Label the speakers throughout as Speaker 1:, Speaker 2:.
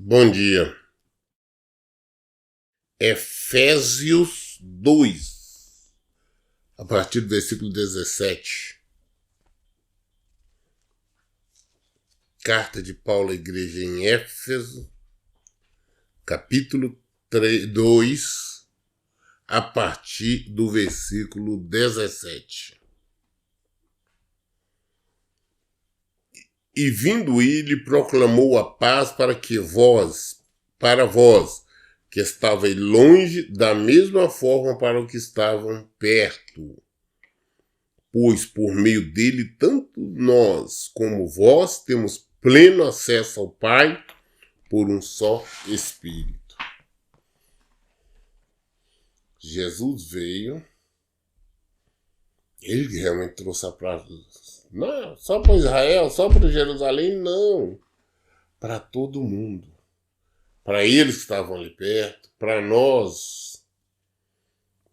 Speaker 1: Bom dia. Efésios 2, a partir do versículo 17. Carta de Paulo à igreja em Éfeso, capítulo 2, a partir do versículo 17. E vindo ele, proclamou a paz para vós, que estavais longe, da mesma forma para os que estavam perto. Pois por meio dele, tanto nós como vós temos pleno acesso ao Pai por um só Espírito. Jesus veio, ele realmente trouxe a paz. Não, só para Israel, só para Jerusalém, não. Para todo mundo. Para eles que estavam ali perto, para nós,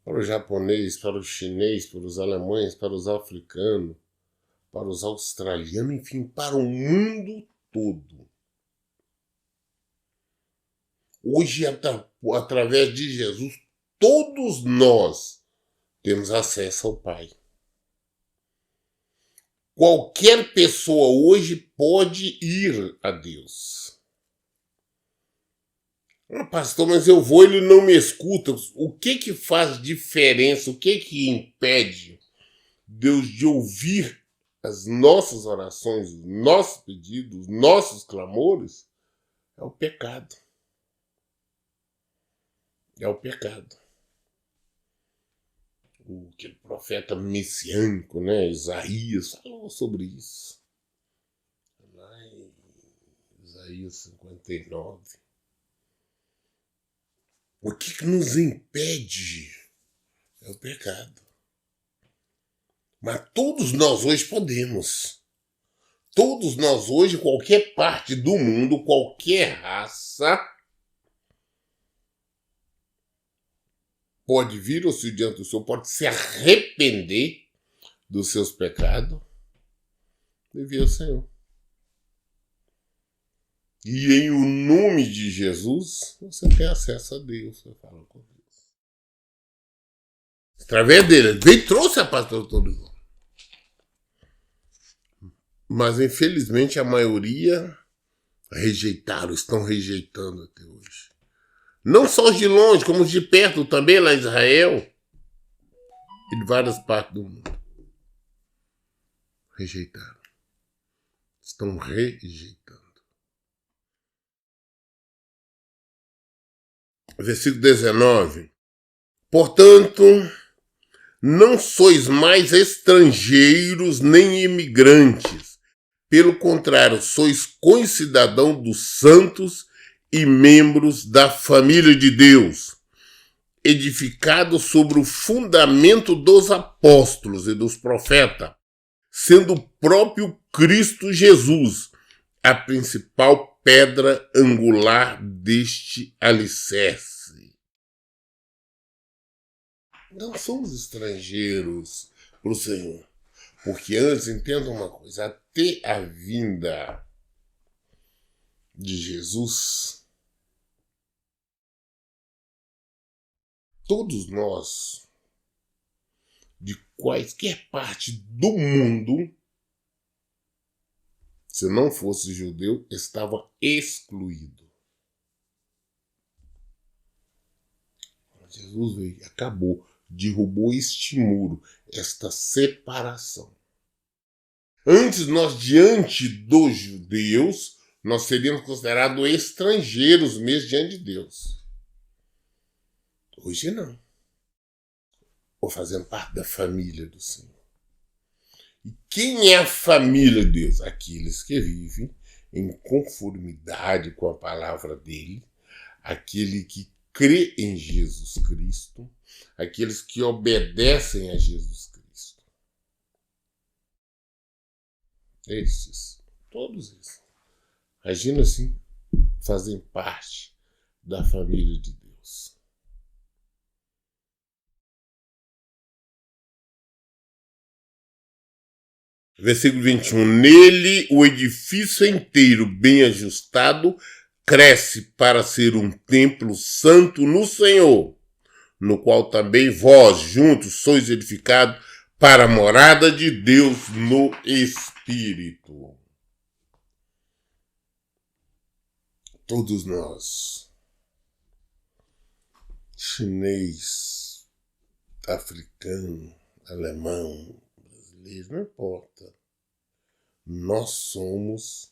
Speaker 1: para o japonês, para o chinês, para os alemães, para os africanos, para os australianos, enfim, para o mundo todo. Hoje, através de Jesus, todos nós temos acesso ao Pai. Qualquer pessoa hoje pode ir a Deus. Pastor, mas eu vou, ele não me escuta. O que faz diferença? O que impede Deus de ouvir as nossas orações, os nossos pedidos, os nossos clamores? É o pecado. É o pecado. Aquele profeta messiânico, né, Isaías, falou sobre isso. Lá em Isaías 59. O que nos impede é o pecado. Mas todos nós hoje podemos. Todos nós hoje, qualquer parte do mundo, qualquer raça, pode vir ao Senhor diante do Senhor, pode se arrepender dos seus pecados e vir ao Senhor. E em o nome de Jesus, você tem acesso a Deus, você fala com Deus. Através dele, ele veio e trouxe a paz para todos nós. Mas infelizmente a maioria rejeitaram, estão rejeitando até hoje. Não só os de longe, como os de perto também, lá em Israel e de várias partes do mundo. Rejeitaram. Estão rejeitando. Versículo 19. Portanto, não sois mais estrangeiros nem imigrantes. Pelo contrário, sois concidadãos dos santos e membros da família de Deus, edificados sobre o fundamento dos apóstolos e dos profetas, sendo o próprio Cristo Jesus a principal pedra angular deste alicerce. Não somos estrangeiros para o Senhor, porque antes, entenda uma coisa, até a vinda de Jesus, todos nós, de qualquer parte do mundo, se não fosse judeu, estava excluído. Jesus veio, acabou, derrubou este muro, esta separação. Antes, nós, diante dos judeus, nós seríamos considerados estrangeiros mesmo diante de Deus. Hoje não. Ou fazendo parte da família do Senhor. E quem é a família de Deus? Aqueles que vivem em conformidade com a palavra dele, aquele que crê em Jesus Cristo, aqueles que obedecem a Jesus Cristo. Esses, todos esses, agindo assim, fazem parte da família de Deus. Versículo 21. Nele o edifício inteiro bem ajustado cresce para ser um templo santo no Senhor, no qual também vós juntos sois edificados para a morada de Deus no Espírito. Todos nós, chinês, africano, alemão, brasileiro, não importa. Nós somos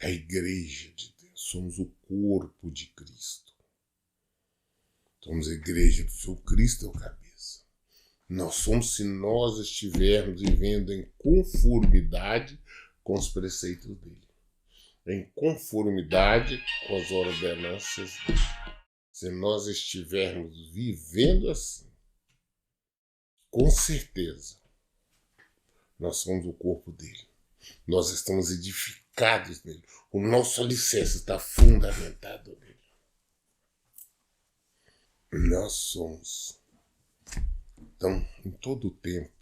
Speaker 1: a igreja de Deus, somos o corpo de Cristo. Somos a igreja do seu Cristo é o cabeça. Nós somos se nós estivermos vivendo em conformidade com os preceitos dele. Em conformidade com as ordenanças dele. Se nós estivermos vivendo assim, com certeza, nós somos o corpo dele. Nós estamos edificados nele. O nosso alicerce está fundamentado nele. Nós somos. Então, em todo o tempo,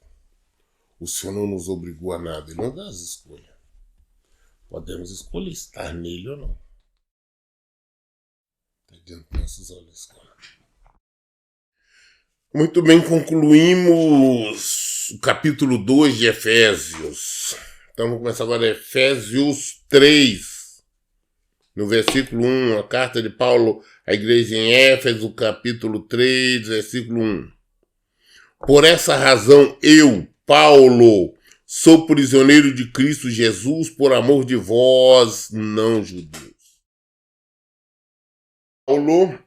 Speaker 1: o Senhor não nos obrigou a nada. Ele não dá as escolhas. Podemos escolher estar nele ou não. Está diante dos nossos olhos. Muito bem, concluímos o capítulo 2 de Efésios. Então vamos começar agora Efésios 3, no versículo 1, a carta de Paulo à igreja em Éfeso, capítulo 3, versículo 1. Por essa razão eu, Paulo, sou prisioneiro de Cristo Jesus por amor de vós, não judeus. Paulo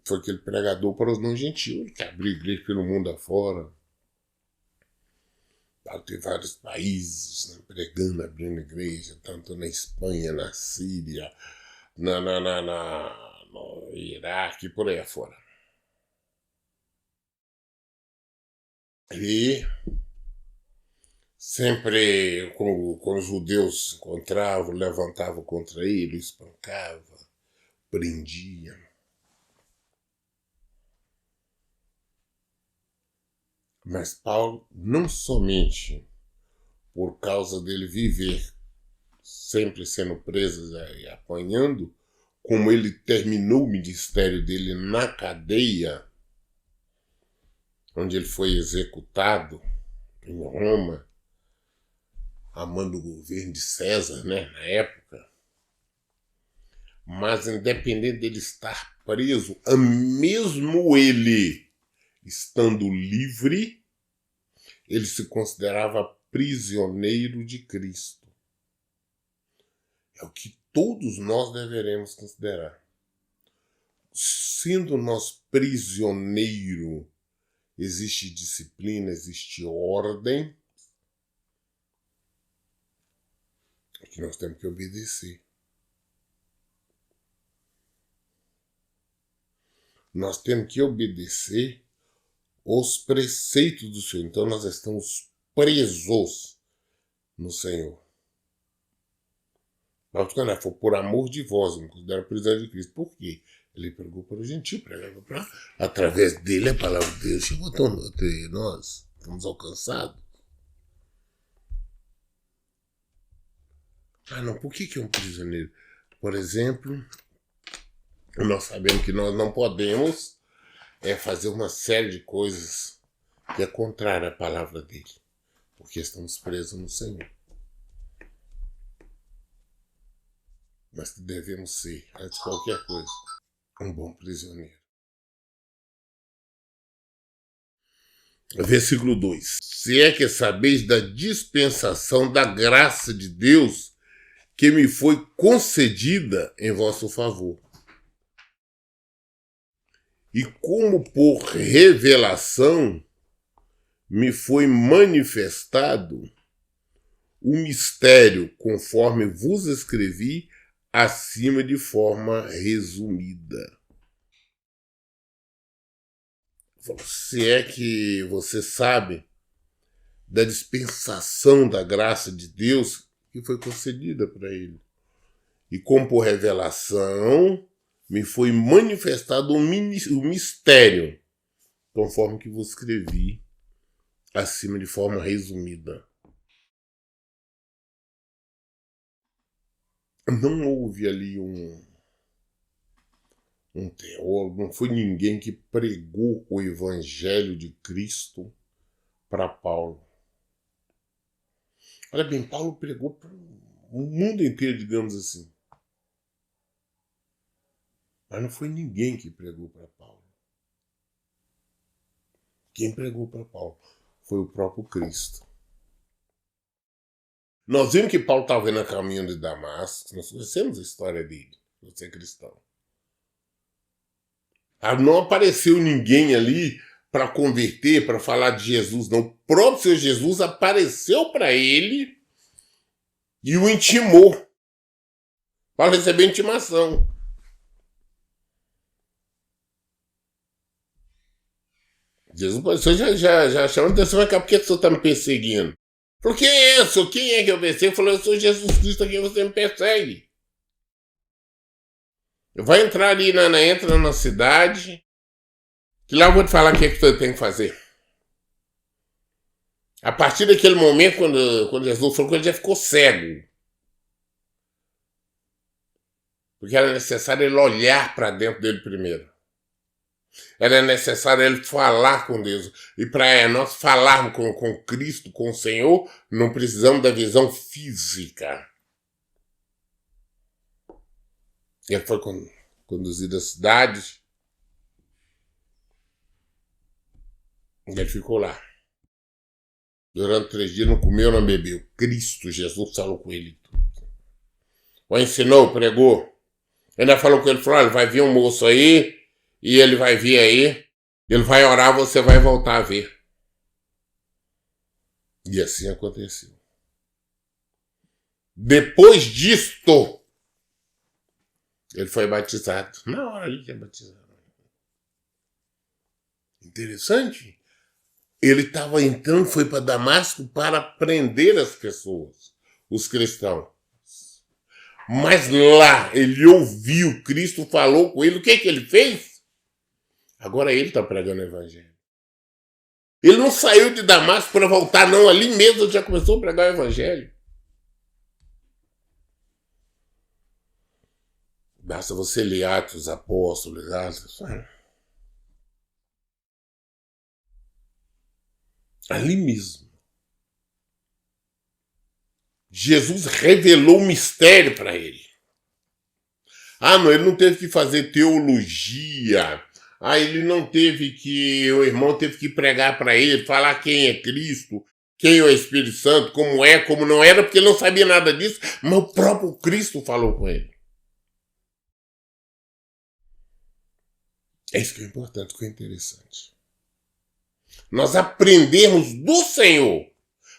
Speaker 1: foi aquele pregador para os não-gentios, que abriu igreja pelo mundo afora. Tem vários países, né, pregando, abrindo igreja, tanto na Espanha, na Síria, no Iraque, por aí afora. E sempre, quando os judeus se encontravam, levantavam contra ele, espancavam, prendiam. Mas Paulo, não somente por causa dele viver sempre sendo preso e apanhando, como ele terminou o ministério dele na cadeia, onde ele foi executado em Roma, a mando do governo de César, né, na época. Mas independente dele estar preso, mesmo ele estando livre, ele se considerava prisioneiro de Cristo. É o que todos nós deveremos considerar. Sendo nós prisioneiro, existe disciplina, existe ordem, que nós temos que obedecer. Nós temos que obedecer os preceitos do Senhor. Então nós estamos presos no Senhor. Mas quando for por amor de vós, eu me considero prisioneiro de Cristo. Por quê? Ele pregou para o gentil, pregava para... Através dele, a palavra de Deus chegou até nós. Fomos alcançados. Não, por que é um prisioneiro? Por exemplo, nós sabemos que nós não podemos fazer uma série de coisas que é contrária à palavra dele, porque estamos presos no Senhor. Mas devemos ser, antes de qualquer coisa, um bom prisioneiro. Versículo 2. Se é que sabeis da dispensação da graça de Deus que me foi concedida em vosso favor. E como por revelação me foi manifestado o mistério, conforme vos escrevi, acima de forma resumida. Se é que você sabe da dispensação da graça de Deus que foi concedida para ele. E como por revelação me foi manifestado o mistério, conforme que vos escrevi, acima de forma resumida. Não houve ali um teólogo, não foi ninguém que pregou o evangelho de Cristo para Paulo. Olha bem, Paulo pregou para o mundo inteiro, digamos assim. Mas não foi ninguém que pregou para Paulo. Quem pregou para Paulo foi o próprio Cristo. Nós vimos que Paulo estava indo a caminho de Damasco, nós conhecemos a história dele, você é cristão. Não apareceu ninguém ali para converter, para falar de Jesus, não. O próprio Senhor Jesus apareceu para ele e o intimou para receber intimação. Jesus apareceu já chamou a atenção, mas por que o senhor está me perseguindo? Por que isso? Quem é que eu persego? Falou, eu sou Jesus Cristo, a quem você me persegue. Vai entrar ali, entra na cidade, que lá eu vou te falar o que você tem que fazer. A partir daquele momento, quando Jesus falou, ele já ficou cego. Porque era necessário ele olhar para dentro dele primeiro. Era necessário ele falar com Deus. E para nós falarmos com Cristo, com o Senhor, não precisamos da visão física. Ele foi conduzido à cidade. E ele ficou lá. Durante 3 dias não comeu, não bebeu. Cristo, Jesus falou com ele. O ensinou, pregou. Ele ainda falou com ele, falou, olha, vai vir um moço aí, e ele vai vir aí, ele vai orar, você vai voltar a ver. E assim aconteceu. Depois disto, ele foi batizado. Na hora ali que é batizado. Interessante. Ele estava entrando, foi para Damasco para prender as pessoas, os cristãos. Mas lá ele ouviu, Cristo falou com ele, o que ele fez? Agora ele está pregando o evangelho. Ele não saiu de Damasco para voltar, não. Ali mesmo ele já começou a pregar o evangelho. Basta você ler Atos dos Apóstolos, ali mesmo. Jesus revelou o mistério para ele. Não, ele não teve que fazer teologia. Ele não teve que... O irmão teve que pregar para ele, falar quem é Cristo, quem é o Espírito Santo, como é, como não era, porque ele não sabia nada disso, mas o próprio Cristo falou com ele. É isso que é importante, que é interessante. Nós aprendemos do Senhor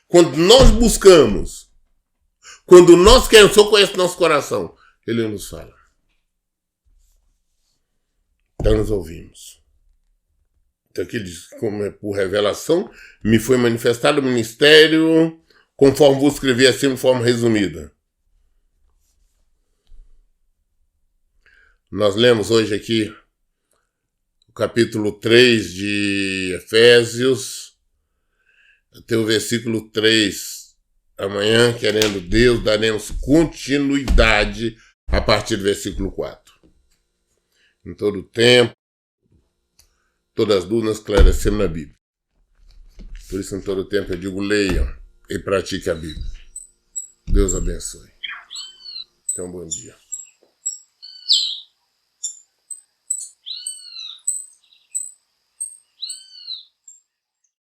Speaker 1: quando nós buscamos, quando nós queremos, o Senhor conhece nosso coração, Ele nos fala. Então nós ouvimos. Então aqui diz, como é por revelação, me foi manifestado o ministério, conforme vos escrevi assim de forma resumida. Nós lemos hoje aqui o capítulo 3 de Efésios, até o versículo 3. Amanhã, querendo Deus, daremos continuidade a partir do versículo 4. Em todo o tempo, todas as dúvidas esclarecemos na Bíblia. Por isso, em todo o tempo, eu digo, leiam e pratiquem a Bíblia. Deus abençoe. Então, bom dia.